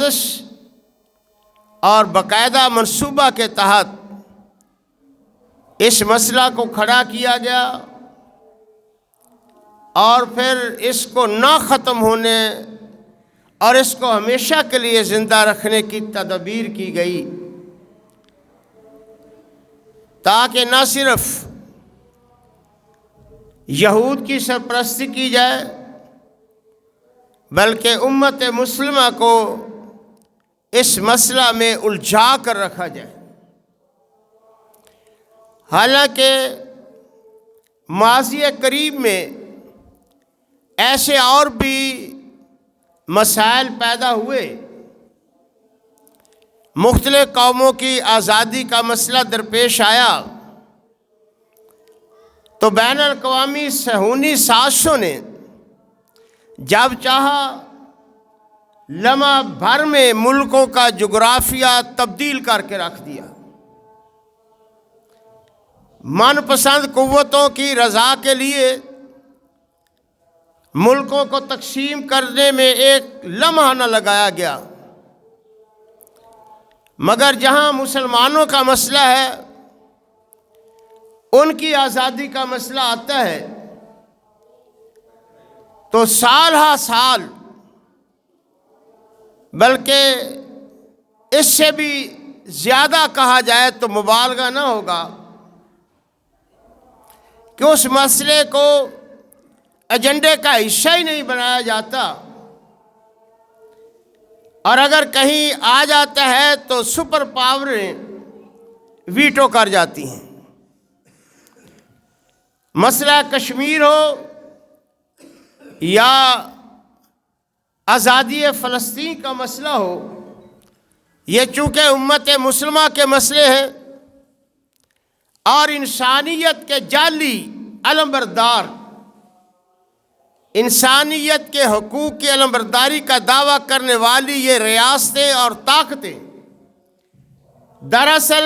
سازش اور باقاعدہ منصوبہ کے تحت اس مسئلہ کو کھڑا کیا گیا اور پھر اس کو نہ ختم ہونے اور اس کو ہمیشہ کے لیے زندہ رکھنے کی تدابیر کی گئی، تاکہ نہ صرف یہود کی سرپرستی کی جائے بلکہ امت مسلمہ کو اس مسئلہ میں الجھا کر رکھا جائے۔ حالانکہ ماضی قریب میں ایسے اور بھی مسائل پیدا ہوئے، مختلف قوموں کی آزادی کا مسئلہ درپیش آیا تو بین الاقوامی صہیونی سازشوں نے جب چاہا لمحہ بھر میں ملکوں کا جغرافیہ تبدیل کر کے رکھ دیا۔ من پسند قوتوں کی رضا کے لیے ملکوں کو تقسیم کرنے میں ایک لمحہ نہ لگایا گیا، مگر جہاں مسلمانوں کا مسئلہ ہے، ان کی آزادی کا مسئلہ آتا ہے تو سال ہا سال، بلکہ اس سے بھی زیادہ کہا جائے تو مبالغہ نہ ہوگا کہ اس مسئلے کو ایجنڈے کا حصہ ہی نہیں بنایا جاتا، اور اگر کہیں آ جاتا ہے تو سپر پاوریں ویٹو کر جاتی ہیں۔ مسئلہ کشمیر ہو یا آزادی فلسطین کا مسئلہ ہو، یہ چونکہ امت مسلمہ کے مسئلے ہیں اور انسانیت کے جعلی علمبردار، انسانیت کے حقوق کی علمبرداری کا دعویٰ کرنے والی یہ ریاستیں اور طاقتیں دراصل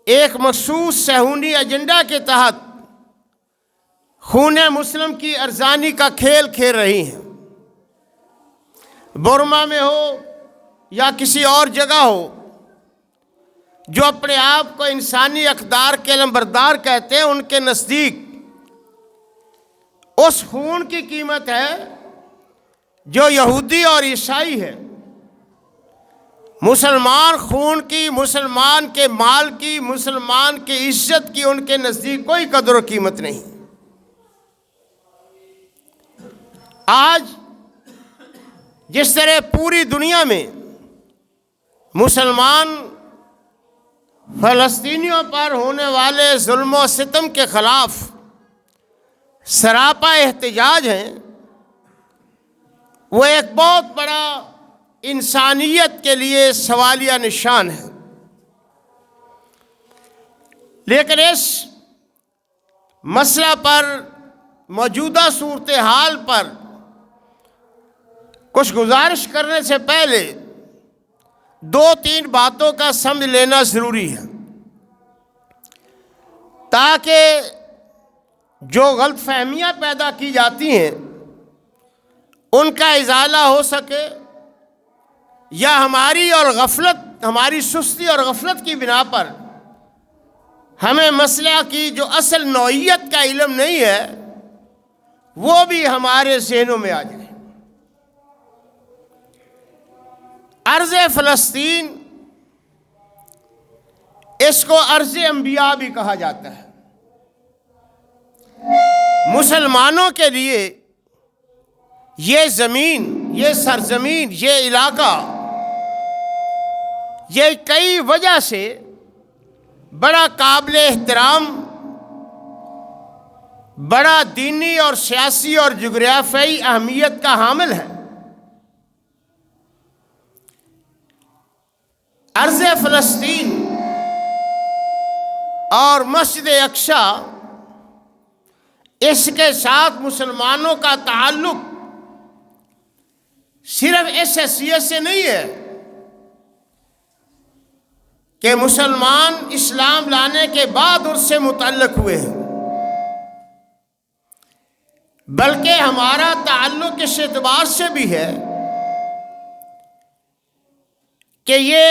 ایک مخصوص صہیونی ایجنڈا کے تحت خون مسلم کی ارزانی کا کھیل کھیل رہی ہیں۔ برما میں ہو یا کسی اور جگہ ہو، جو اپنے آپ کو انسانی اقدار کے علمبردار کہتے ہیں، ان کے نزدیک اس خون کی قیمت ہے جو یہودی اور عیسائی ہے۔ مسلمان خون کی، مسلمان کے مال کی، مسلمان کی عزت کی ان کے نزدیک کوئی قدر و قیمت نہیں۔ آج جس طرح پوری دنیا میں مسلمان فلسطینیوں پر ہونے والے ظلم و ستم کے خلاف سراپا احتجاج ہیں، وہ ایک بہت بڑا انسانیت کے لیے سوالیہ نشان ہے۔ لیکن اس مسئلہ پر، موجودہ صورتحال پر کچھ گزارش کرنے سے پہلے دو تین باتوں کا سمجھ لینا ضروری ہے، تاکہ جو غلط فہمیاں پیدا کی جاتی ہیں ان کا ازالہ ہو سکے، یا ہماری سستی اور غفلت کی بنا پر ہمیں مسئلہ کی جو اصل نوعیت کا علم نہیں ہے وہ بھی ہمارے ذہنوں میں آ جائے۔ ارض فلسطین، اس کو ارض انبیاء بھی کہا جاتا ہے۔ مسلمانوں کے لیے یہ زمین، یہ سرزمین، یہ علاقہ، یہ کئی وجہ سے بڑا قابل احترام، بڑا دینی اور سیاسی اور جغرافیائی اہمیت کا حامل ہے۔ ارض فلسطین اور مسجد اقصی، اس کے ساتھ مسلمانوں کا تعلق صرف اس حیثیت سے نہیں ہے کہ مسلمان اسلام لانے کے بعد اس سے متعلق ہوئے ہیں، بلکہ ہمارا تعلق اس اعتبار سے بھی ہے کہ یہ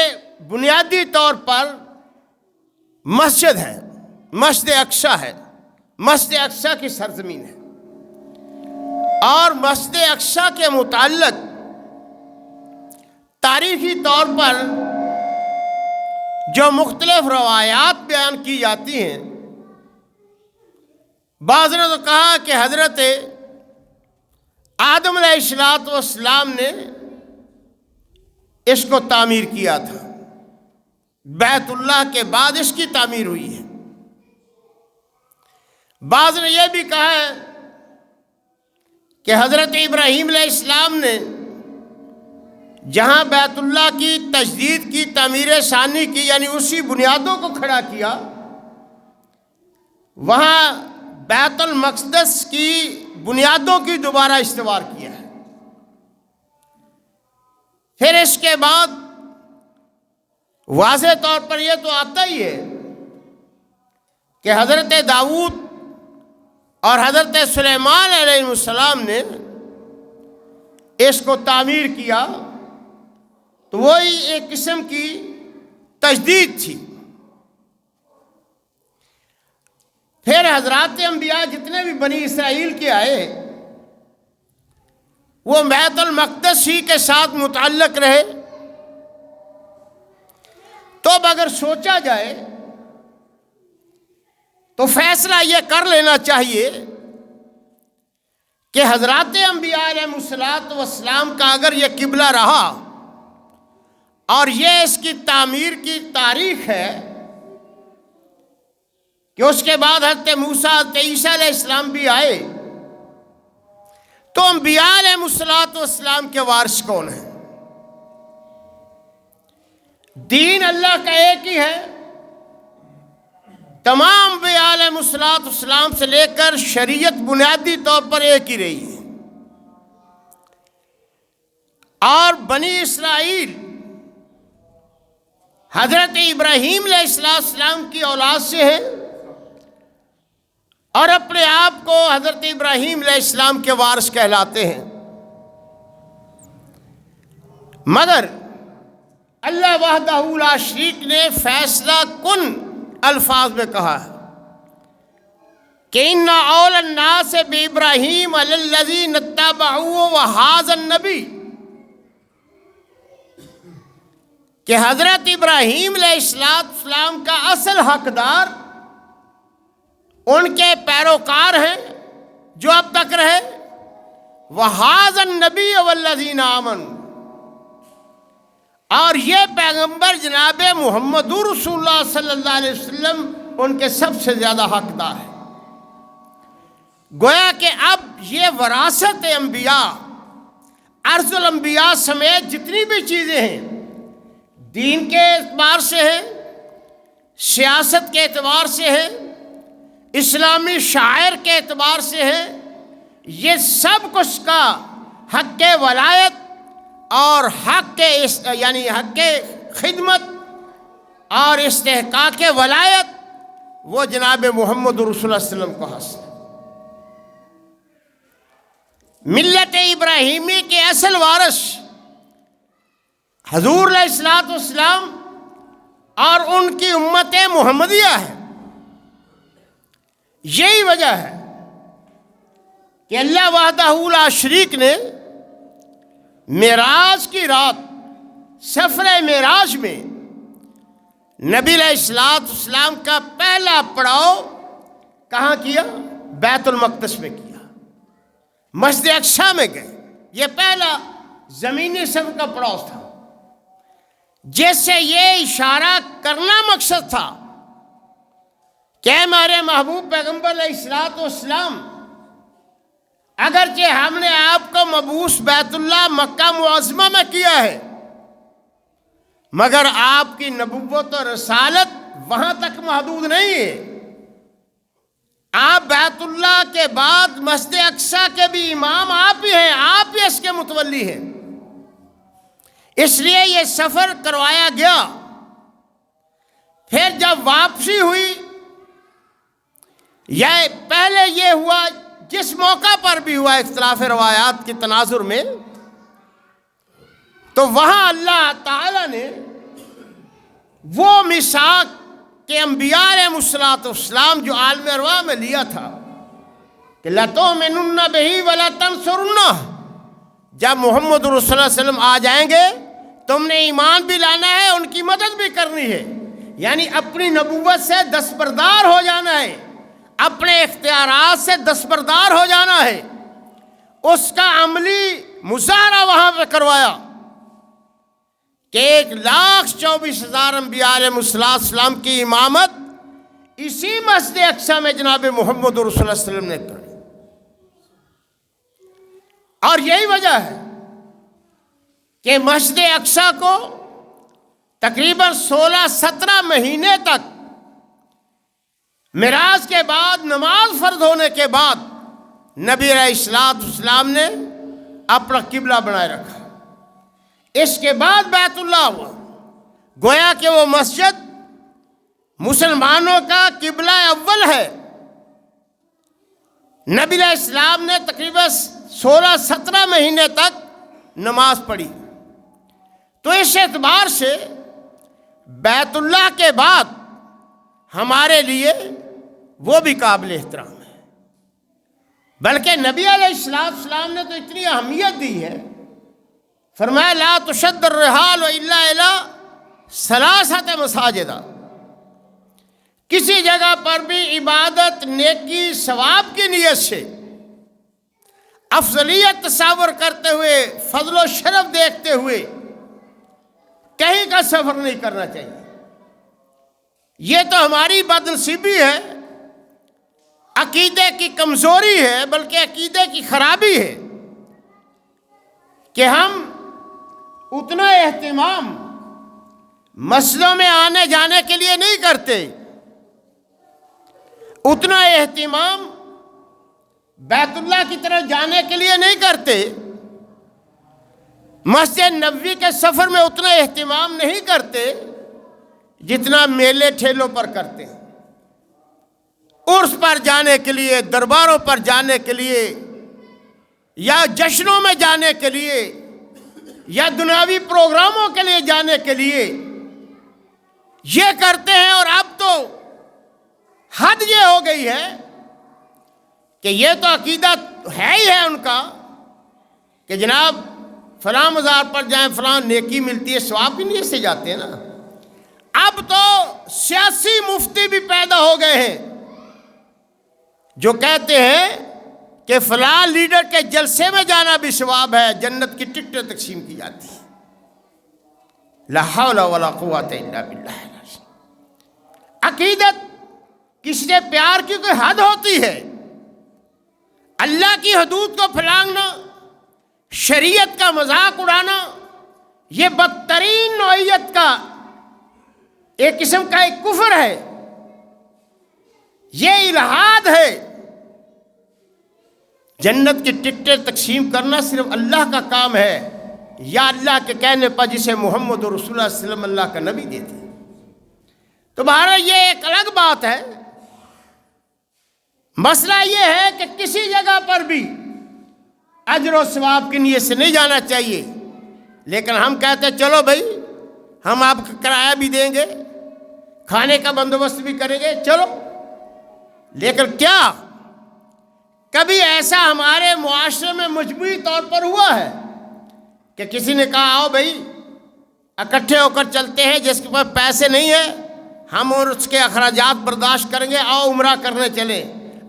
بنیادی طور پر مسجد ہے، مسجد اقصی ہے، مسجد اقصی کی سرزمین ہے، اور مسجد اقصی کے متعلق تاریخی طور پر جو مختلف روایات بیان کی جاتی ہیں، بعض نے تو کہا کہ حضرت آدم علیہ السلام نے اس کو تعمیر کیا تھا، بیت اللہ کے بعد اس کی تعمیر ہوئی ہے۔ بعض نے یہ بھی کہا ہے کہ حضرت ابراہیم علیہ السلام نے جہاں بیت اللہ کی تجدید کی، تعمیر ثانی کی، یعنی اسی بنیادوں کو کھڑا کیا، وہاں بیت المقدس کی بنیادوں کی دوبارہ استوار کیا ہے۔ پھر اس کے بعد واضح طور پر یہ تو آتا ہی ہے کہ حضرت داؤد اور حضرت سلیمان علیہ السلام نے اس کو تعمیر کیا، تو وہی ایک قسم کی تجدید تھی۔ پھر حضرات انبیاء جتنے بھی بنی اسرائیل کے آئے، وہ بیت المقدس ہی کے ساتھ متعلق رہے۔ تو اب اگر سوچا جائے تو فیصلہ یہ کر لینا چاہیے کہ حضرات انبیاء علیہ السلام کا اگر یہ قبلہ رہا اور یہ اس کی تعمیر کی تاریخ ہے کہ اس کے بعد حضرت موسیٰ، حضرت عیسیٰ علیہ السلام بھی آئے، تو انبیاء علیہ السلام کے وارث کون ہیں؟ دین اللہ کا ایک ہی ہے، تمام انبیاء علیہ السلام سے لے کر شریعت بنیادی طور پر ایک ہی رہی ہے، اور بنی اسرائیل حضرت ابراہیم علیہ السلام کی اولاد سے ہے، اور اپنے آپ کو حضرت ابراہیم علیہ السلام کے وارث کہلاتے ہیں۔ مگر اللہ وحدہ لا شریک نے فیصلہ کن الفاظ میں کہا ہے کہ ان اول الناس بابراہیم الذین اتبعوہ وہذا النبی، کہ حضرت ابراہیم علیہ السلام کا اصل حقدار ان کے پیروکار ہیں جو اب تک رہے، وَهَذَا النَّبِيُّ وَالَّذِينَ آمَنُوا، اور یہ پیغمبر جناب محمد رسول اللہ صلی اللہ علیہ وسلم ان کے سب سے زیادہ حقدار ہے۔ گویا کہ اب یہ وراثت انبیاء، ارض الانبیاء سمیت جتنی بھی چیزیں ہیں، دین کے اعتبار سے ہیں، سیاست کے اعتبار سے ہیں، اسلامی شاعر کے اعتبار سے ہے، یہ سب کچھ کا حق ولایت اور حق یعنی حق خدمت اور استحقاق ولایت وہ جناب محمد رسول اللہ صلی اللہ علیہ وسلم کو حاصل ہے۔ ملت ابراہیمی کے اصل وارث حضور علیہ السلام اور ان کی امت محمدیہ ہے۔ یہی وجہ ہے کہ اللہ وحدہ لا شریک نے معراج کی رات، سفر معراج میں نبی علیہ السلام کا پہلا پڑاؤ کہاں کیا؟ بیت المقدس میں کیا، مسجد اقصی میں گئے۔ یہ پہلا زمینی سفر کا پڑاؤ تھا، جس سے یہ اشارہ کرنا مقصد تھا کہ ہمارے محبوب پیغمبر علیہ السلام، اگرچہ ہم نے آپ کو مبعوث بیت اللہ مکہ معظمہ میں کیا ہے، مگر آپ کی نبوت اور رسالت وہاں تک محدود نہیں ہے۔ آپ بیت اللہ کے بعد مسجد اقصی کے بھی امام آپ ہی ہیں، آپ ہی اس کے متولی ہیں، اس لیے یہ سفر کروایا گیا۔ پھر جب واپسی ہوئی، یا پہلے یہ ہوا جس موقع پر بھی ہوا اختلاف روایات کے تناظر میں، تو وہاں اللہ تعالیٰ نے وہ میثاق کہ انبیاء علیہ السلام جو عالم ارواح میں لیا تھا کہ لَتُؤْمِنُنَّ بِهِ وَلَتَنْصُرُنَّهُ، جب محمد رسول اللہ صلی اللہ علیہ وسلم آ جائیں گے تم نے ایمان بھی لانا ہے، ان کی مدد بھی کرنی ہے، یعنی اپنی نبوت سے دستبردار ہو جانا ہے، اپنے اختیارات سے دستبردار ہو جانا ہے۔ اس کا عملی مظاہرہ وہاں پہ کروایا کہ 1,24,000 انبیاء علیہ السلام کی امامت اسی مسجد اقصی میں جناب محمد رسول اللہ صلی اللہ علیہ وسلم نے کری۔ اور یہی وجہ ہے کہ مسجد اقصی کو تقریباً 16-17 مہینے تک معراج کے بعد، نماز فرض ہونے کے بعد، نبی علیہ السلام نے اپنا قبلہ بنائے رکھا۔ اس کے بعد بیت اللہ ہوا، گویا کہ وہ مسجد مسلمانوں کا قبلہ اول ہے۔ نبی علیہ السلام نے تقریباً 16-17 مہینے تک نماز پڑھی، تو اس اعتبار سے بیت اللہ کے بعد ہمارے لیے وہ بھی قابل احترام ہے۔ بلکہ نبی علیہ السلام نے تو اتنی اہمیت دی ہے، فرمایا لا تشد الرحال الا الى 3 مساجد، کسی جگہ پر بھی عبادت، نیکی، ثواب کی نیت سے، افضلیت تصور کرتے ہوئے، فضل و شرف دیکھتے ہوئے کہیں کا سفر نہیں کرنا چاہیے۔ یہ تو ہماری بدنصیبی ہے، عقیدے کی کمزوری ہے، بلکہ عقیدے کی خرابی ہے کہ ہم اتنا اہتمام مسجدوں میں آنے جانے کے لیے نہیں کرتے، اتنا اہتمام بیت اللہ کی طرف جانے کے لیے نہیں کرتے، مسجد نبوی کے سفر میں اتنا اہتمام نہیں کرتے جتنا میلے ٹھیلوں پر کرتے ہیں، عرس پر جانے کے لیے، درباروں پر جانے کے لیے، یا جشنوں میں جانے کے لیے، یا دنیاوی پروگراموں کے لیے جانے کے لیے یہ کرتے ہیں۔ اور اب تو حد یہ ہو گئی ہے کہ یہ تو عقیدہ ہے ہی ہے ان کا کہ جناب فلاں مزار پر جائیں، فلاں نیکی ملتی ہے، ثواب کی نیت سے جاتے ہیں نا۔ اب تو سیاسی مفتی بھی پیدا ہو گئے ہیں جو کہتے ہیں کہ فلاں لیڈر کے جلسے میں جانا بھی ثواب ہے، جنت کی ٹکٹیں تقسیم کی جاتی ہیں۔ لا حول ولا قوت الا باللہ۔ عقیدت کسی سے پیار کی کوئی حد ہوتی ہے؟ اللہ کی حدود کو پھلانگنا، شریعت کا مذاق اڑانا، یہ بدترین نوعیت کا ایک قسم کا ایک کفر ہے، یہ الہاد ہے۔ جنت کی ٹکٹیں تقسیم کرنا صرف اللہ کا کام ہے، یا اللہ کے کہنے پر جسے محمد رسول اللہ صلی اللہ علیہ وسلم اللہ کا نبی دیتے۔ تو بہرحال یہ ایک الگ بات ہے۔ مسئلہ یہ ہے کہ کسی جگہ پر بھی اجر و ثواب کی نیت سے نہیں جانا چاہیے، لیکن ہم کہتے ہیں چلو بھائی ہم آپ کا کرایہ بھی دیں گے، کھانے کا بندوبست بھی کریں گے، چلو۔ لیکن کیا کبھی ایسا ہمارے معاشرے میں مجموعی طور پر ہوا ہے کہ کسی نے کہا آؤ بھائی اکٹھے ہو کر چلتے ہیں، جس کے پاس پیسے نہیں ہیں ہم اور اس کے اخراجات برداشت کریں گے، آؤ عمرہ کرنے چلیں،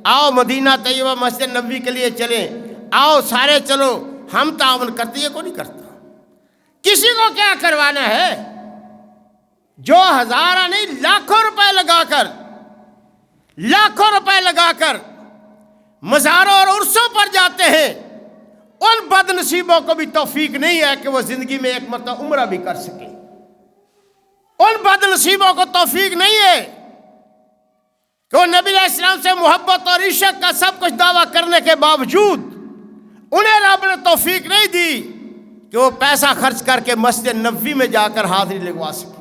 آؤ مدینہ طیبہ مسجد نبوی کے لیے چلیں، آؤ سارے چلو، ہم تعاون کرتے ہیں؟ کوئی نہیں کرتا۔ کسی کو کیا کروانا ہے جو ہزارہ نہیں لاکھوں روپے لگا کر مزاروں اور عرسوں پر جاتے ہیں، ان بد نصیبوں کو بھی توفیق نہیں ہے کہ وہ زندگی میں ایک مرتبہ عمرہ بھی کر سکے۔ ان بد نصیبوں کو توفیق نہیں ہے کہ وہ نبی علیہ السلام سے محبت اور عشق کا سب کچھ دعویٰ کرنے کے باوجود انہیں رب نے توفیق نہیں دی کہ وہ پیسہ خرچ کر کے مسجد نبوی میں جا کر حاضری لگوا سکے۔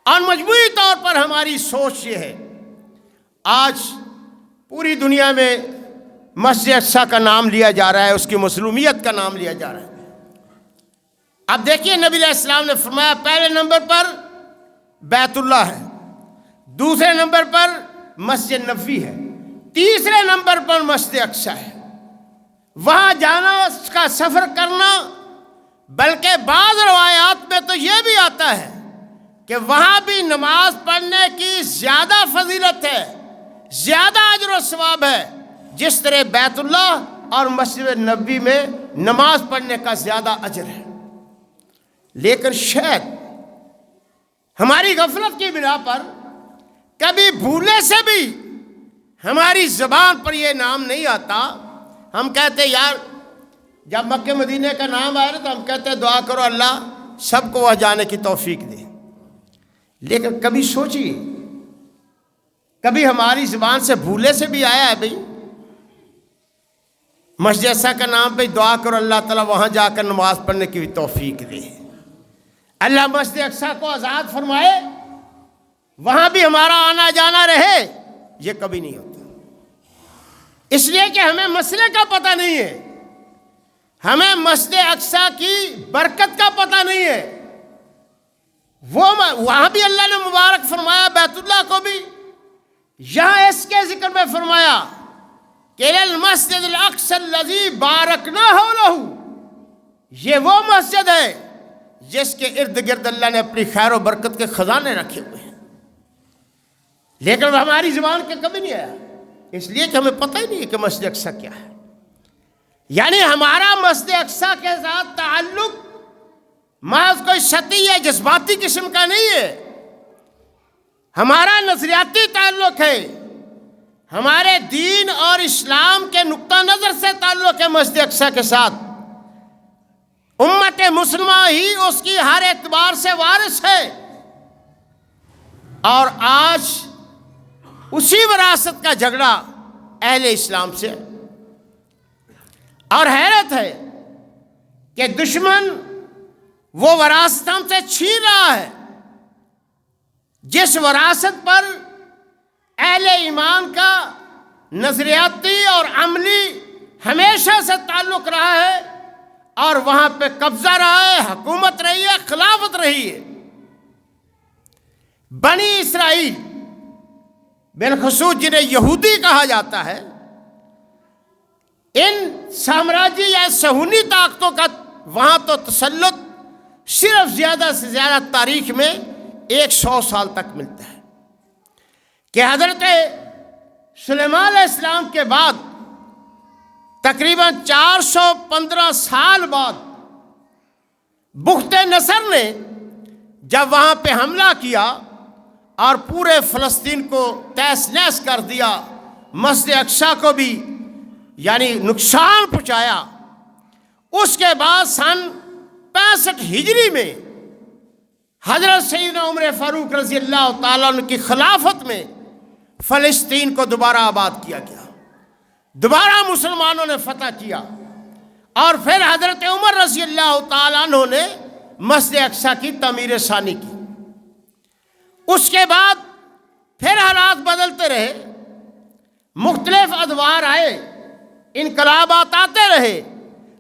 اور مجموعی طور پر ہماری سوچ یہ ہے، آج پوری دنیا میں مسجد اقصی کا نام لیا جا رہا ہے، اس کی مظلومیت کا نام لیا جا رہا ہے۔ اب دیکھیے نبی علیہ السلام نے فرمایا پہلے نمبر پر بیت اللہ ہے، دوسرے نمبر پر مسجد نبوی ہے، تیسرے نمبر پر مسجد اقصی ہے۔ وہاں جانا، اس کا سفر کرنا، بلکہ بعض روایات میں تو یہ بھی آتا ہے کہ وہاں بھی نماز پڑھنے کی زیادہ فضیلت ہے، زیادہ اجر و ثواب ہے، جس طرح بیت اللہ اور مسجد نبوی میں نماز پڑھنے کا زیادہ اجر ہے۔ لیکن شاید ہماری غفلت کی بنا پر کبھی بھولے سے بھی ہماری زبان پر یہ نام نہیں آتا۔ ہم کہتے یار جب مکہ مدینہ کا نام آیا تو ہم کہتے دعا کرو اللہ سب کو وہاں جانے کی توفیق دے، لیکن کبھی سوچیے کبھی ہماری زبان سے بھولے سے بھی آیا ہے بھئی مسجد اقصی کا نام پہ دعا کرو اللہ تعالیٰ وہاں جا کر نماز پڑھنے کی بھی توفیق دے، اللہ مسجد اقصی کو آزاد فرمائے، وہاں بھی ہمارا آنا جانا رہے، یہ کبھی نہیں ہوتا۔ اس لیے کہ ہمیں مسئلے کا پتہ نہیں ہے، ہمیں مسجد اقصی کی برکت کا پتہ نہیں ہے۔ وہاں بھی اللہ نے مبارک فرمایا، بیت اللہ کو بھی، یہاں اس کے ذکر میں فرمایا کہ المسجد الاقصی الذی بارکنا حولہ، یہ وہ مسجد ہے جس کے ارد گرد اللہ نے اپنی خیر و برکت کے خزانے رکھے ہوئے ہیں، لیکن وہ ہماری زبان کے کبھی نہیں آیا، اس لیے کہ ہمیں پتہ ہی نہیں ہے کہ مسجد اقصی کیا ہے۔ یعنی ہمارا مسجد اقصی کے ساتھ تعلق محض کوئی سطحی یا جذباتی قسم کا نہیں ہے، ہمارا نظریاتی تعلق ہے، ہمارے دین اور اسلام کے نقطہ نظر سے تعلق ہے مسجد اقصی کے ساتھ۔ امت مسلمہ ہی اس کی ہر اعتبار سے وارث ہے، اور آج اسی وراثت کا جھگڑا اہل اسلام سے، اور حیرت ہے کہ دشمن وہ وراثت ہم سے چھین رہا ہے جس وراثت پر اہل ایمان کا نظریاتی اور عملی ہمیشہ سے تعلق رہا ہے، اور وہاں پہ قبضہ رہا ہے، حکومت رہی ہے، خلافت رہی ہے۔ بنی اسرائیل بالخصوص جنہیں یہودی کہا جاتا ہے، ان سامراجی یا صہیونی طاقتوں کا وہاں تو تسلط صرف زیادہ سے زیادہ تاریخ میں 100 سال تک ملتا ہے، کہ حضرت سلیمان علیہ السلام کے بعد تقریباً 415 سال بعد بخت نصر نے جب وہاں پہ حملہ کیا اور پورے فلسطین کو تہس نہس کر دیا، مسجد اقصی کو بھی یعنی نقصان پہنچایا، اس کے بعد سن 65 ہجری میں حضرت سیدنا عمر فاروق رضی اللہ تعالیٰ عنہ کی خلافت میں فلسطین کو دوبارہ آباد کیا گیا، دوبارہ مسلمانوں نے فتح کیا، اور پھر حضرت عمر رضی اللہ تعالیٰ عنہ نے مسجد اقصی کی تعمیر ثانی کی۔ اس کے بعد پھر حالات بدلتے رہے، مختلف ادوار آئے، انقلابات آتے رہے،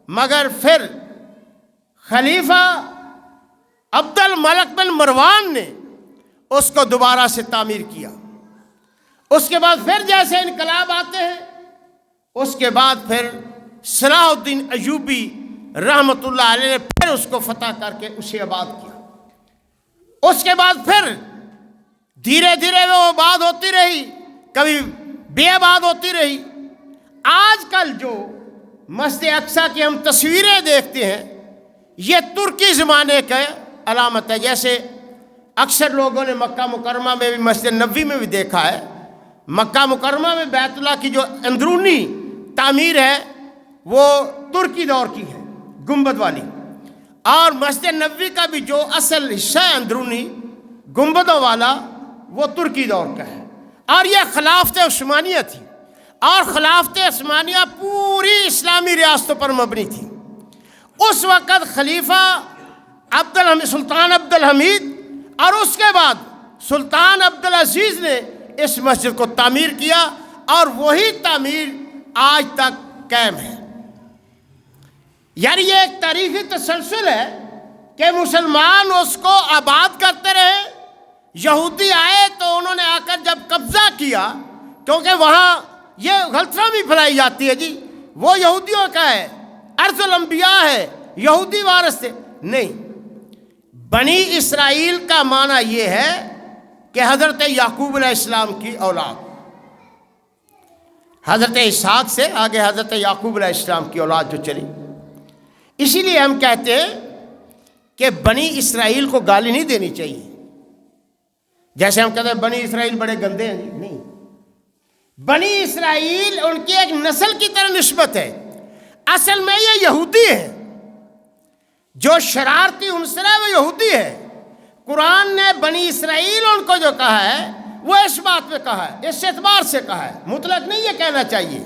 مگر پھر خلیفہ عبد الملک بن مروان نے اس کو دوبارہ سے تعمیر کیا۔ اس کے بعد پھر جیسے انقلاب آتے ہیں، اس کے بعد پھر صلاح الدین ایوبی رحمۃ اللہ علیہ نے پھر اس کو فتح کر کے اسے آباد کیا۔ اس کے بعد پھر دھیرے دھیرے وہ آباد ہوتی رہی، کبھی بے آباد ہوتی رہی۔ آج کل جو مسجد اقصی کی ہم تصویریں دیکھتے ہیں، یہ ترکی زمانے کا علامت ہے، جیسے اکثر لوگوں نے مکہ مکرمہ میں بھی، مسجد نبوی میں بھی دیکھا ہے، مکہ مکرمہ میں بیت اللہ کی جو اندرونی تعمیر ہے وہ ترکی دور کی ہے، گنبد والی، اور مسجد نبوی کا بھی جو اصل حصہ ہے اندرونی گنبدوں والا وہ ترکی دور کا ہے۔ اور یہ خلافت عثمانیہ تھی، اور خلافت عثمانیہ پوری اسلامی ریاستوں پر مبنی تھی۔ اس وقت خلیفہ سلطان عبد الحمید اور اس کے بعد سلطان عبد العزیز نے اس مسجد کو تعمیر کیا، اور وہی تعمیر آج تک قائم ہے۔ یعنی یہ ایک تاریخی تسلسل ہے کہ مسلمان اس کو آباد کرتے رہے، یہودی آئے تو انہوں نے آ کر جب قبضہ کیا، کیونکہ وہاں یہ غلط فہمی پھیلائی جاتی ہے جی وہ یہودیوں کا ہے، ارض الانبیاء ہے، یہودی وارث تھے، نہیں، بنی اسرائیل کا معنی یہ ہے کہ حضرت یعقوب علیہ السلام کی اولاد، حضرت اسحاق سے آگے حضرت یعقوب علیہ السلام کی اولاد جو چلی۔ اسی لیے ہم کہتے ہیں کہ بنی اسرائیل کو گالی نہیں دینی چاہیے، جیسے ہم کہتے ہیں بنی اسرائیل بڑے گندے ہیں، نہیں، بنی اسرائیل ان کی ایک نسل کی طرح نسبت ہے، اصل میں یہ یہودی ہے، جو شرارتی عنصر ہے وہ یہودی ہے۔ قرآن نے بنی اسرائیل ان کو جو کہا ہے وہ اس بات پہ کہا ہے، اس اعتبار سے کہا ہے، مطلق نہیں یہ کہنا چاہیے۔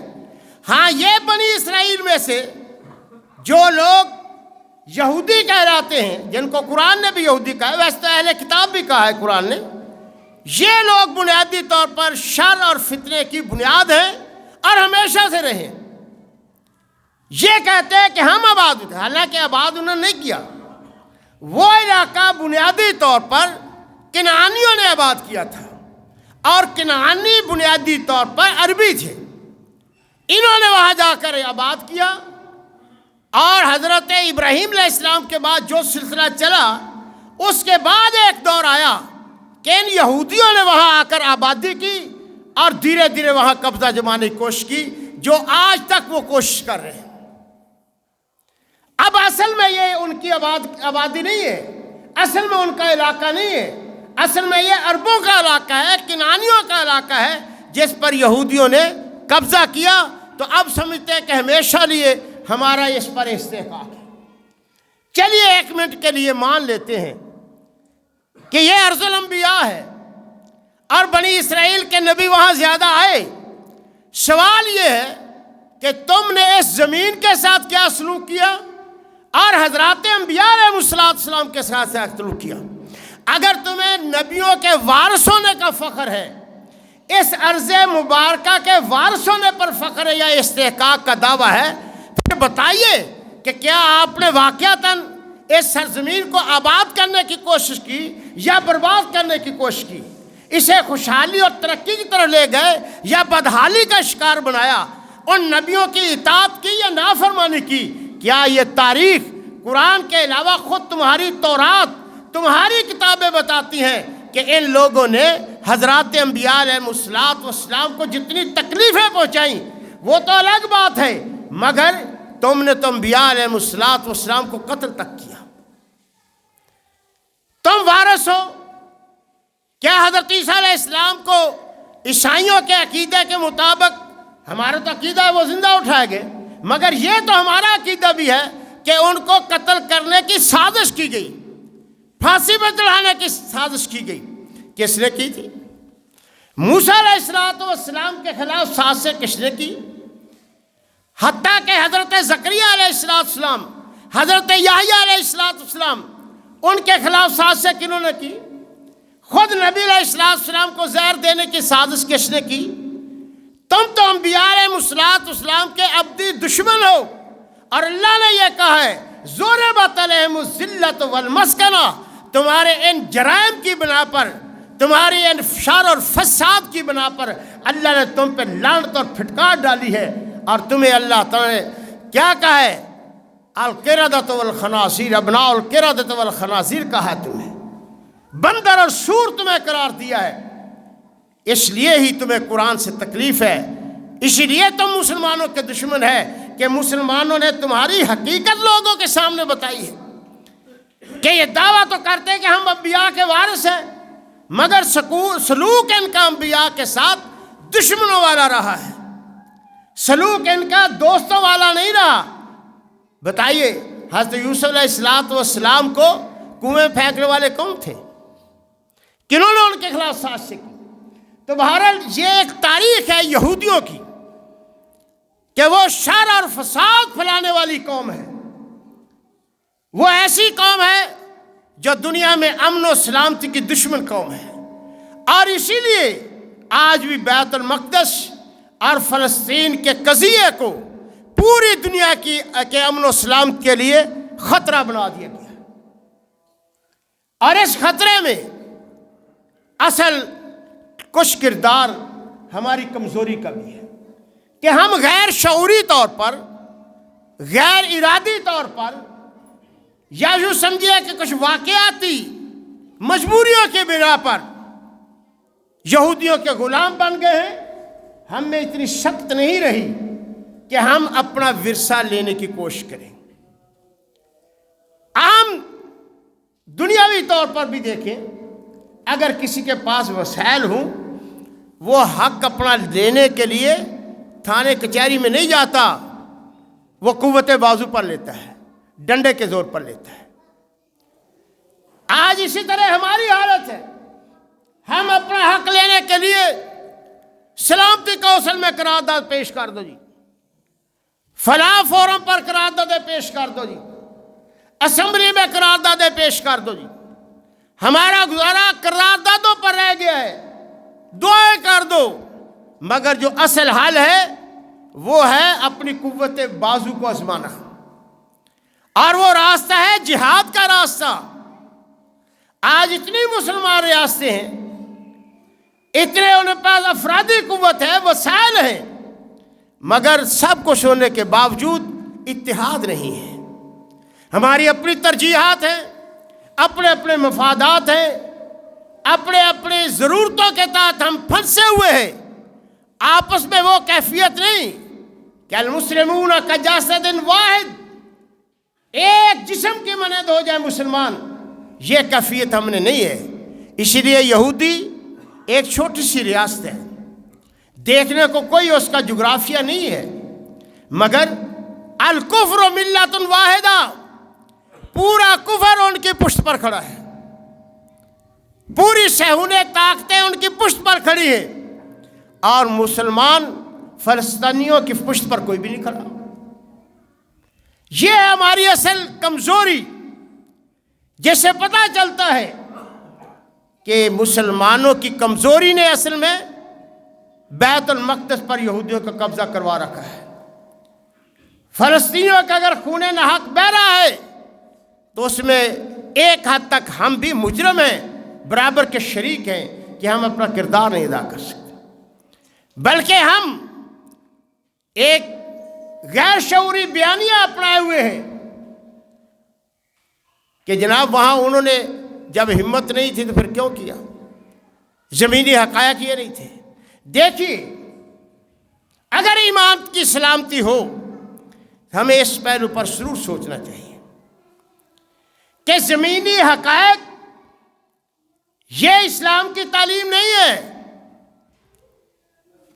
ہاں یہ بنی اسرائیل میں سے جو لوگ یہودی کہلاتے ہیں، جن کو قرآن نے بھی یہودی کہا ہے، ویسے تو اہل کتاب بھی کہا ہے قرآن نے، یہ لوگ بنیادی طور پر شر اور فتنے کی بنیاد ہیں اور ہمیشہ سے رہے۔ یہ کہتے ہیں کہ ہم آباد ہوتے، حالانکہ آباد انہوں نے نہیں کیا، وہ علاقہ بنیادی طور پر کنعانیوں نے آباد کیا تھا، اور کنعانی بنیادی طور پر عربی تھے، انہوں نے وہاں جا کر آباد کیا، اور حضرت ابراہیم علیہ السلام کے بعد جو سلسلہ چلا، اس کے بعد ایک دور آیا کہ ان یہودیوں نے وہاں آ کر آبادی کی اور دھیرے دھیرے وہاں قبضہ جمانے کی کوشش کی، جو آج تک وہ کوشش کر رہے ہیں۔ اب اصل میں یہ ان کی آبادی نہیں ہے، اصل میں ان کا علاقہ نہیں ہے، اصل میں یہ عربوں کا علاقہ ہے، کنعانیوں کا علاقہ ہے، جس پر یہودیوں نے قبضہ کیا، تو اب سمجھتے ہیں کہ ہمیشہ لیے ہمارا اس پر استحقاق ہے۔ چلیے ایک منٹ کے لیے مان لیتے ہیں کہ یہ ارض الانبیاء ہے اور بنی اسرائیل کے نبی وہاں زیادہ آئے۔ سوال یہ ہے کہ تم نے اس زمین کے ساتھ کیا سلوک کیا اور حضرات انبیاء علیہ السلام کے ساتھ کیا سلوک کیا۔ اگر تمہیں نبیوں کے وارث ہونے کا فخر ہے، اس ارض مبارکہ کے وارث ہونے پر فخر ہے یا استحقاق کا دعویٰ ہے، پھر بتائیے کہ کیا آپ نے واقعتاً اس سرزمین کو آباد کرنے کی کوشش کی یا برباد کرنے کی کوشش کی؟ اسے خوشحالی اور ترقی کی طرف لے گئے یا بدحالی کا شکار بنایا؟ ان نبیوں کی اطاعت کی یا نافرمانی کی؟ کیا یہ تاریخ قرآن کے علاوہ خود تمہاری تورات، تمہاری کتابیں بتاتی ہیں کہ ان لوگوں نے حضرات انبیاء علیہ السلام کو جتنی تکلیفیں پہنچائیں وہ تو الگ بات ہے، مگر تم نے تو انبیاء علیہ السلام کو قتل تک کیا۔ تم وارث ہو۔ کیا حضرت عیسیٰ علیہ السلام کو عیسائیوں کے عقیدے کے مطابق، ہمارا تو عقیدہ ہے وہ زندہ اٹھائے گئے، مگر یہ تو ہمارا عقیدہ بھی ہے کہ ان کو قتل کرنے کی سازش کی گئی، پھانسی پر چڑھانے کی سازش کی گئی۔ کس نے کی تھی؟ موسیٰ علیہ السلام کے خلاف سازش کس نے کی؟ حتیٰ کہ حضرت زکریا علیہ السلام، حضرت یحییٰ علیہ السلام، ان کے خلاف سازش کنہوں نے کی؟ خود نبی علیہ السلام کو زہر دینے کی سازش کس نے کی؟ تم تو انبیاء علیہ السلام کے ابدی دشمن ہو، اور اللہ نے یہ کہا ہے ضربت علیہم الذلۃ والمسکنہ، تمہارے ان جرائم کی بنا پر، تمہاری ان شر اور فساد کی بنا پر اللہ نے تم پہ لعنت اور پھٹکار ڈالی ہے، اور تمہیں اللہ تعالیٰ نے کیا کہا ہے؟ القردۃ والخنازیر، ابناء القردۃ والخنازیر کہا ہے، تمہیں بندر اور سور تمہیں قرار دیا ہے۔ اس لیے ہی تمہیں قرآن سے تکلیف ہے، اسی لیے تم مسلمانوں کے دشمن ہے کہ مسلمانوں نے تمہاری حقیقت لوگوں کے سامنے بتائی ہے کہ یہ دعویٰ تو کرتے ہیں کہ ہم انبیاء کے وارث ہیں، مگر سلوک ان کا انبیاء کے ساتھ دشمنوں والا رہا ہے، سلوک ان کا دوستوں والا نہیں رہا۔ بتائیے حضرت یوسف علیہ السلام کو کنویں پھینکنے والے کون تھے؟ کنہوں نے ان کے خلاف سازش کی؟ تو بہرحال یہ ایک تاریخ ہے یہودیوں کی کہ وہ شر اور فساد پھیلانے والی قوم ہے، وہ ایسی قوم ہے جو دنیا میں امن و سلامتی کی دشمن قوم ہے، اور اسی لیے آج بھی بیت المقدس اور فلسطین کے قضیے کو پوری دنیا کے امن و سلامتی کے لیے خطرہ بنا دیا گیا، اور اس خطرے میں اصل کچھ کردار ہماری کمزوری کا بھی ہے کہ ہم غیر شعوری طور پر، غیر ارادی طور پر، یا یوں سمجھیے کہ کچھ واقعاتی مجبوریوں کی بنا پر یہودیوں کے غلام بن گئے ہیں۔ ہم میں اتنی شکت نہیں رہی کہ ہم اپنا ورثہ لینے کی کوشش کریں۔ عام دنیاوی طور پر بھی دیکھیں، اگر کسی کے پاس وسائل ہوں، وہ حق اپنا لینے کے لیے تھانے کچہری میں نہیں جاتا، وہ قوت بازو پر لیتا ہے، ڈنڈے کے زور پر لیتا ہے۔ آج اسی طرح ہماری حالت ہے، ہم اپنا حق لینے کے لیے سلامتی کونسل میں قرارداد پیش کر دو جی، فلاں فورم پر قراردادیں پیش کر دو جی، اسمبلی میں قراردادیں پیش کر دو جی۔ ہمارا گزارا قراردادوں پر رہ گیا ہے، دعائیں کر دو، مگر جو اصل حل ہے وہ ہے اپنی قوت بازو کو آزمانا، اور وہ راستہ ہے جہاد کا راستہ۔ آج اتنی مسلمان ریاستیں ہیں، اتنے ان کے پاس افرادی قوت ہے، وسائل ہیں، مگر سب کچھ ہونے کے باوجود اتحاد نہیں ہے۔ ہماری اپنی ترجیحات ہیں، اپنے اپنے مفادات ہیں، اپنے اپنی ضرورتوں کے تحت ہم پھنسے ہوئے ہیں۔ آپس میں وہ کیفیت نہیں کہ المسلمون کجسد واحد، ایک جسم کی مانند ہو جائے مسلمان، یہ کیفیت ہم نے نہیں ہے۔ اسی لیے یہودی ایک چھوٹی سی ریاست ہے، دیکھنے کو کوئی اس کا جغرافیہ نہیں ہے، مگر الکفر ملت واحدہ، پورا کفر ان کی پشت پر کھڑا ہے، پوری صہیونی طاقتیں ان کی پشت پر کھڑی ہیں، اور مسلمان فلسطینیوں کی پشت پر کوئی بھی نہیں کھڑا۔ یہ ہے ہماری اصل کمزوری، جس سے پتہ چلتا ہے کہ مسلمانوں کی کمزوری نے اصل میں بیت المقدس پر یہودیوں کا قبضہ کروا رکھا ہے۔ فلسطینیوں کا اگر خون ناحق بہہ رہا ہے تو اس میں ایک حد تک ہم بھی مجرم ہیں، برابر کے شریک ہیں کہ ہم اپنا کردار نہیں ادا کر سکتے، بلکہ ہم ایک غیر شعوری بیانیہ اپنائے ہوئے ہیں کہ جناب وہاں انہوں نے جب ہمت نہیں تھی تو پھر کیوں کیا، زمینی حقائق یہ نہیں تھے۔ دیکھیے، اگر ایمان کی سلامتی ہو، ہمیں اس پہلو پر ضرور سوچنا چاہیے کہ زمینی حقائق یہ اسلام کی تعلیم نہیں ہے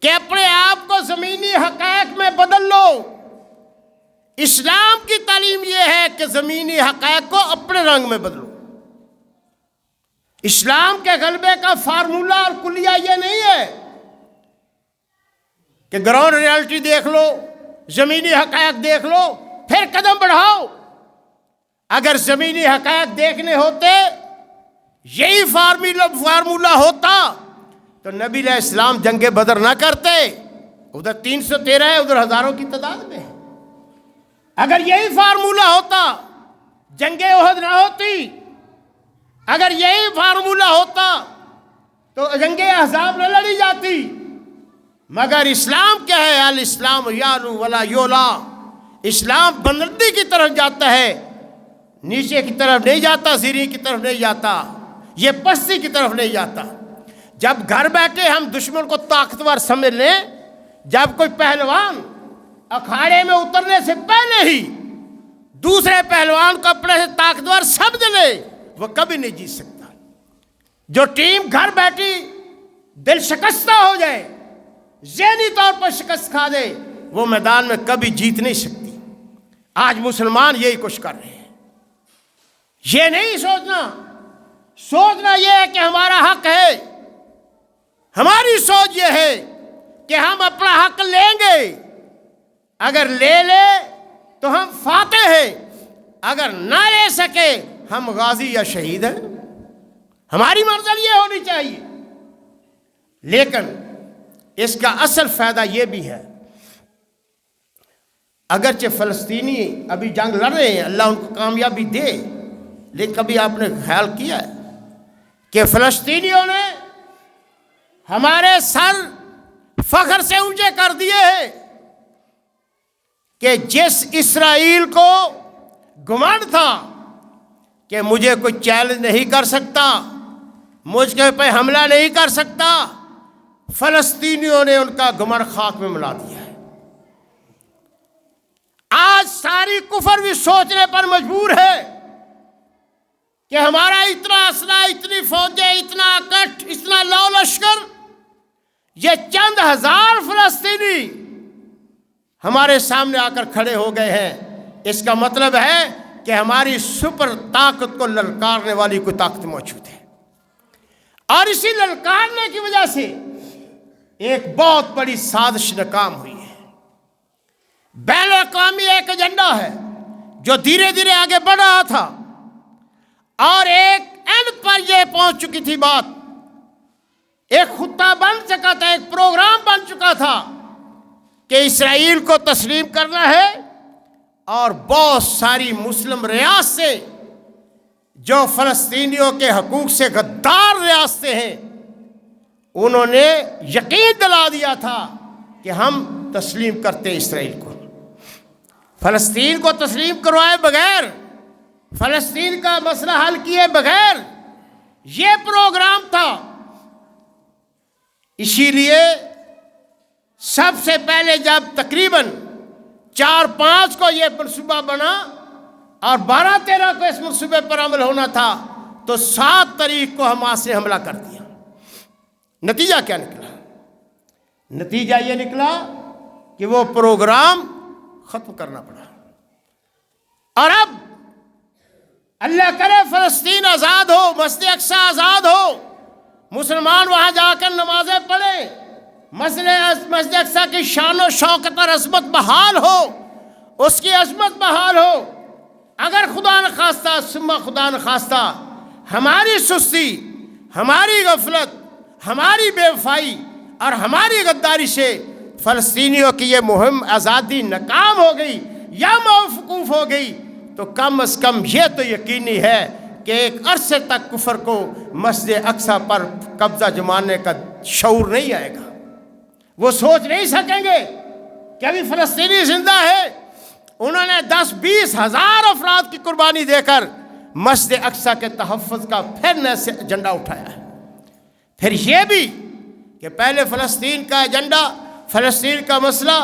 کہ اپنے آپ کو زمینی حقائق میں بدل لو۔ اسلام کی تعلیم یہ ہے کہ زمینی حقائق کو اپنے رنگ میں بدلو۔ اسلام کے غلبے کا فارمولہ اور کلیہ یہ نہیں ہے کہ گراؤنڈ ریالٹی دیکھ لو، زمینی حقائق دیکھ لو، پھر قدم بڑھاؤ۔ اگر زمینی حقائق دیکھنے ہوتے، یہی فارمولہ ہوتا تو نبی علیہ السلام جنگ بدر نہ کرتے۔ ادھر 313 ہے، ادھر ہزاروں کی تعداد میں ہے۔ اگر یہی فارمولہ ہوتا، جنگ احد نہ ہوتی۔ اگر یہی فارمولہ ہوتا تو جنگ احزاب نہ لڑی جاتی۔ مگر اسلام کیا ہے؟ الاسلام یعلو ولا یولا، اسلام بلندی کی طرف جاتا ہے، نیچے کی طرف نہیں جاتا، زیریں کی طرف نہیں جاتا، یہ پستی کی طرف نہیں جاتا۔ جب گھر بیٹھے ہم دشمن کو طاقتور سمجھ لیں، جب کوئی پہلوان اکھاڑے میں اترنے سے پہلے ہی دوسرے پہلوان کو اپنے سے طاقتور سمجھ لے، وہ کبھی نہیں جیت سکتا۔ جو ٹیم گھر بیٹھی دل شکستہ ہو جائے، ذہنی طور پر شکست کھا دے، وہ میدان میں کبھی جیت نہیں سکتی۔ آج مسلمان یہی کچھ کر رہے ہیں۔ یہ نہیں سوچنا یہ ہے کہ ہمارا حق ہے۔ ہماری سوچ یہ ہے کہ ہم اپنا حق لیں گے، اگر لے لے تو ہم فاتح ہیں، اگر نہ لے سکے ہم غازی یا شہید ہیں۔ ہماری منزل یہ ہونی چاہیے۔ لیکن اس کا اصل فائدہ یہ بھی ہے، اگرچہ فلسطینی ابھی جنگ لڑ رہے ہیں، اللہ ان کو کامیابی دے، لیکن کبھی آپ نے خیال کیا ہے کہ فلسطینیوں نے ہمارے سر فخر سے اونچے کر دیے ہیں کہ جس اسرائیل کو گمنڈ تھا کہ مجھے کوئی چیلنج نہیں کر سکتا، مجھ پہ حملہ نہیں کر سکتا، فلسطینیوں نے ان کا گمنڈ خاک میں ملا دیا ہے۔ آج ساری کفر بھی سوچنے پر مجبور ہے کہ ہمارا اتنا اسلحہ، اتنی فوجیں، اتنا کٹ، اتنا لو لشکر، یہ چند ہزار فلسطینی ہمارے سامنے آ کر کھڑے ہو گئے ہیں۔ اس کا مطلب ہے کہ ہماری سپر طاقت کو للکارنے والی کوئی طاقت موجود ہے، اور اسی للکارنے کی وجہ سے ایک بہت بڑی سازش ناکام ہوئی ہے۔ بین الاقوامی ایک ایجنڈا ہے جو دھیرے دھیرے آگے بڑھ رہا تھا، اور ایک اینڈ پر یہ پہنچ چکی تھی بات، ایک خطہ بن چکا تھا، ایک پروگرام بن چکا تھا کہ اسرائیل کو تسلیم کرنا ہے، اور بہت ساری مسلم ریاستیں جو فلسطینیوں کے حقوق سے غدار ریاستیں ہیں، انہوں نے یقین دلا دیا تھا کہ ہم تسلیم کرتے اسرائیل کو۔ فلسطین کو تسلیم کروائے بغیر، فلسطین کا مسئلہ حل کیے بغیر یہ پروگرام تھا۔ اسی لیے سب سے پہلے جب تقریباً 4-5 کو یہ منصوبہ بنا اور 12-13 کو اس منصوبے پر عمل ہونا تھا، تو 7 تاریخ کو حماس نے حملہ کر دیا۔ نتیجہ کیا نکلا؟ نتیجہ یہ نکلا کہ وہ پروگرام ختم کرنا پڑا، اور اب اللہ کرے فلسطین آزاد ہو، مسجد اقصی آزاد ہو، مسلمان وہاں جا کر نمازیں پڑھیں، مسجد اقصی کی شان و شوکت اور عظمت بحال ہو، اس کی عظمت بحال ہو۔ اگر خدا نخواستہ ثم خدا نخواستہ ہماری سستی، ہماری غفلت، ہماری بے وفائی اور ہماری غداری سے فلسطینیوں کی یہ مہم آزادی ناکام ہو گئی یا موقوف ہو گئی، تو کم از کم یہ تو یقینی ہے کہ ایک عرصے تک کفر کو مسجد اقصی پر قبضہ جمانے کا شعور نہیں آئے گا۔ وہ سوچ نہیں سکیں گے کہ ابھی فلسطینی زندہ ہے، انہوں نے 10-20 ہزار افراد کی قربانی دے کر مسجد اقصی کے تحفظ کا پھر نئے سے ایجنڈا اٹھایا ہے۔ پھر یہ بھی کہ پہلے فلسطین کا ایجنڈا، فلسطین کا مسئلہ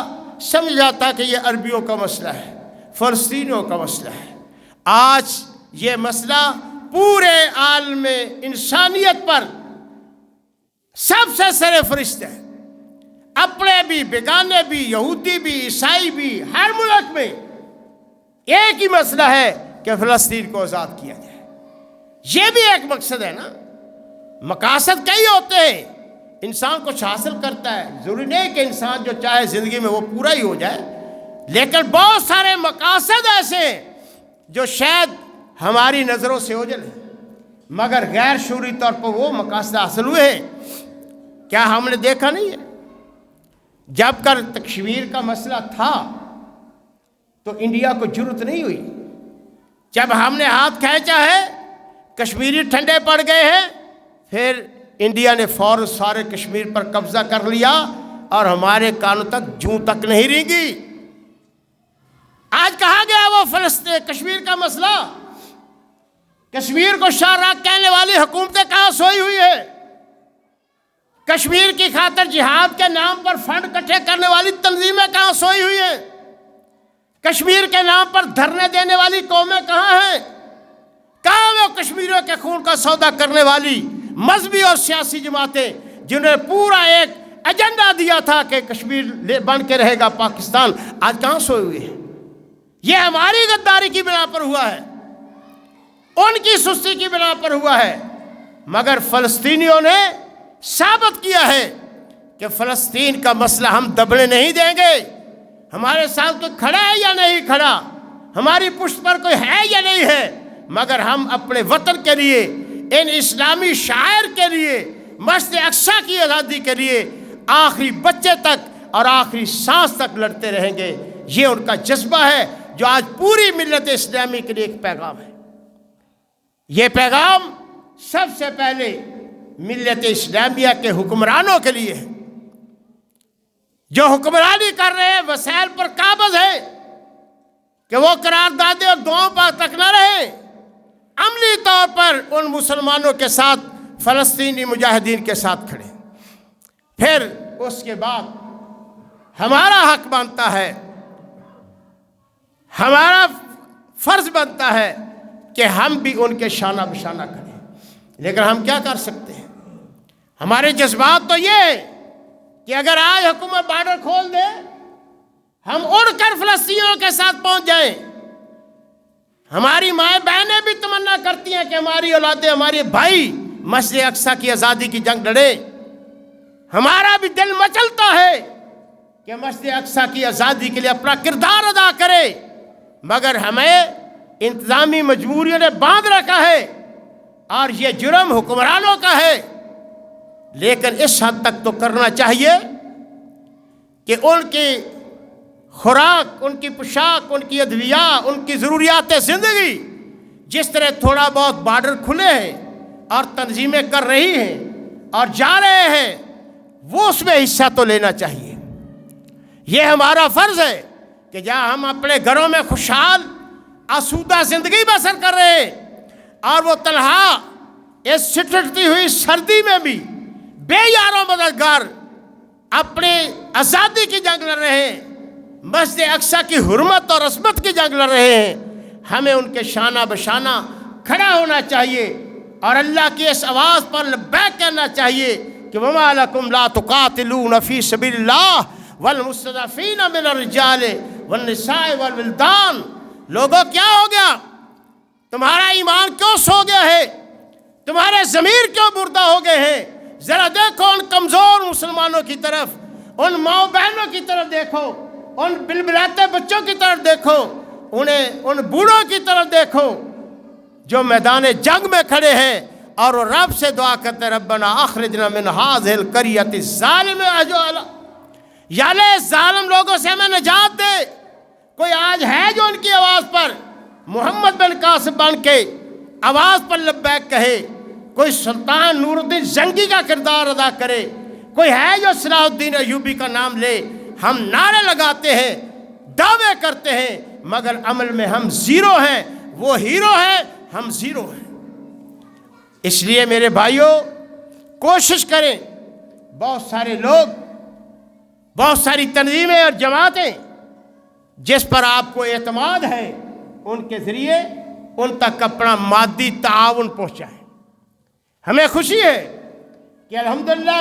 سمجھ جاتا کہ یہ عربیوں کا مسئلہ ہے، فلسطینیوں کا مسئلہ ہے۔ آج یہ مسئلہ پورے عالم انسانیت پر سب سے سر فہرست ہے۔ اپنے بھی، بیگانے بھی، یہودی بھی، عیسائی بھی، ہر ملک میں ایک ہی مسئلہ ہے کہ فلسطین کو آزاد کیا جائے۔ یہ بھی ایک مقصد ہے نا۔ مقاصد کئی ہوتے ہیں، انسان کچھ حاصل کرتا ہے، ضروری نہیں کہ انسان جو چاہے زندگی میں وہ پورا ہی ہو جائے، لیکن بہت سارے مقاصد ایسے ہیں جو شاید ہماری نظروں سے اوجھل ہیں، مگر غیر شعوری طور پر وہ مقاصد حاصل ہوئے ہیں۔ کیا ہم نے دیکھا نہیں ہے؟ جب کر کشمیر کا مسئلہ تھا تو انڈیا کو جرأت نہیں ہوئی، جب ہم نے ہاتھ کھینچا ہے کشمیری ٹھنڈے پڑ گئے ہیں، پھر انڈیا نے فوراً سارے کشمیر پر قبضہ کر لیا اور ہمارے کانوں تک جوں تک نہیں رینگی۔ آج کہا گیا وہ فلسطین کشمیر کا مسئلہ، کشمیر کو شاہ راہ کہنے والی حکومتیں کہاں سوئی ہوئی ہے؟ کشمیر کی خاطر جہاد کے نام پر فنڈ اکٹھے کرنے والی تنظیمیں کہاں سوئی ہوئی ہیں؟ کشمیر کے نام پر دھرنے دینے والی قومیں کہاں ہیں؟ کہاں وہ کشمیریوں کے خون کا سودا کرنے والی مذہبی اور سیاسی جماعتیں جنہوں نے پورا ایک ایجنڈا دیا تھا کہ کشمیر بن کے رہے گا پاکستان؟ آج کہاں سوئے ہوئے ہیں؟ یہ ہماری غداری کی بنا پر ہوا ہے، ان کی سستی کی بنا پر ہوا ہے، مگر فلسطینیوں نے ثابت کیا ہے کہ فلسطین کا مسئلہ ہم دبنے نہیں دیں گے۔ ہمارے ساتھ کوئی کھڑا ہے یا نہیں کھڑا، ہماری پشت پر کوئی ہے یا نہیں ہے، مگر ہم اپنے وطن کے لیے، ان اسلامی شاعر کے لیے، مسجد اقصی کی آزادی کے لیے آخری بچے تک اور آخری سانس تک لڑتے رہیں گے۔ یہ ان کا جذبہ ہے جو آج پوری ملت اسلامی کے لیے ایک پیغام ہے۔ یہ پیغام سب سے پہلے ملت اسلامیہ کے حکمرانوں کے لیے ہے، جو حکمرانی کر رہے ہیں وسائل پر قابض ہے کہ وہ قراردادیں اور دعاؤں پر تک نہ رہے، عملی طور پر ان مسلمانوں کے ساتھ، فلسطینی مجاہدین کے ساتھ کھڑے۔ پھر اس کے بعد ہمارا حق بنتا ہے، ہمارا فرض بنتا ہے کہ ہم بھی ان کے شانہ بشانہ کریں۔ لیکن ہم کیا کر سکتے ہیں؟ ہمارے جذبات تو یہ ہے کہ اگر آج حکومت بارڈر کھول دے، ہم اڑ کر فلسطینیوں کے ساتھ پہنچ جائیں۔ ہماری مائیں بہنیں بھی تمنا کرتی ہیں کہ ہماری اولادیں، ہمارے بھائی مسجد اقصیٰ کی آزادی کی جنگ لڑیں۔ ہمارا بھی دل مچلتا ہے کہ مسجد اقصیٰ کی آزادی کے لیے اپنا کردار ادا کرے، مگر ہمیں انتظامی مجبوریوں نے باندھ رکھا ہے اور یہ جرم حکمرانوں کا ہے۔ لیکن اس حد تک تو کرنا چاہیے کہ ان کی خوراک، ان کی پوشاک، ان کی ادویہ، ان کی ضروریات زندگی، جس طرح تھوڑا بہت بارڈر کھلے ہیں اور تنظیمیں کر رہی ہیں اور جا رہے ہیں، وہ اس میں حصہ تو لینا چاہیے۔ یہ ہمارا فرض ہے کہ جہاں ہم اپنے گھروں میں خوشحال آسودہ زندگی بسر کر رہے ہیں اور وہ تنہا اس سٹڑتی ہوئی سردی میں بھی بے یاروں مددگار اپنی آزادی کی جنگ لڑ رہے ہیں، مسجد اقصیٰ کی حرمت اور عظمت کی جنگ لڑ رہے ہیں، ہمیں ان کے شانہ بشانہ کھڑا ہونا چاہیے اور اللہ کی اس آواز پر لبیک کہنا چاہیے کہ وَمَا لَكُمْ لَا تُقَاتِلُونَ فِي سَبِيلِ اللَّهِ وَالْمُسْتَضْعَفِينَ مِنَ الرِّجَالِ وَالنِّسَاءِ وَالْوِلْدَانِ۔ لوگوں کیا ہو گیا؟ تمہارا ایمان کیوں سو گیا ہے؟ تمہارے ضمیر کیوں مردہ ہو گئے ہیں؟ ذرا دیکھو ان کمزور مسلمانوں کی طرف، ان ماؤں بہنوں کی طرف دیکھو، ان بلبلاتے بچوں کی طرف دیکھو، ان بوڑھوں کی طرف دیکھو جو میدان جنگ میں کھڑے ہیں اور وہ رب سے دعا کرتے ربنا اخرجنا من هذه القرية الظالم اهلها، یا اللہ ظالم لوگوں سے ہمیں نجات دے۔ کوئی آج ہے جو ان کی آواز پر محمد بن قاسم بن کے آواز پر لبیک کہے؟ کوئی سلطان نور الدین زنگی کا کردار ادا کرے؟ کوئی ہے جو صلاح الدین ایوبی کا نام لے؟ ہم نعرے لگاتے ہیں، دعوے کرتے ہیں، مگر عمل میں ہم زیرو ہیں۔ وہ ہیرو ہیں، ہم زیرو ہیں۔ اس لیے میرے بھائیوں، کوشش کریں، بہت سارے لوگ، بہت ساری تنظیمیں اور جماعتیں جس پر آپ کو اعتماد ہے، ان کے ذریعے ان تک اپنا مادی تعاون پہنچائیں۔ ہمیں خوشی ہے کہ الحمدللہ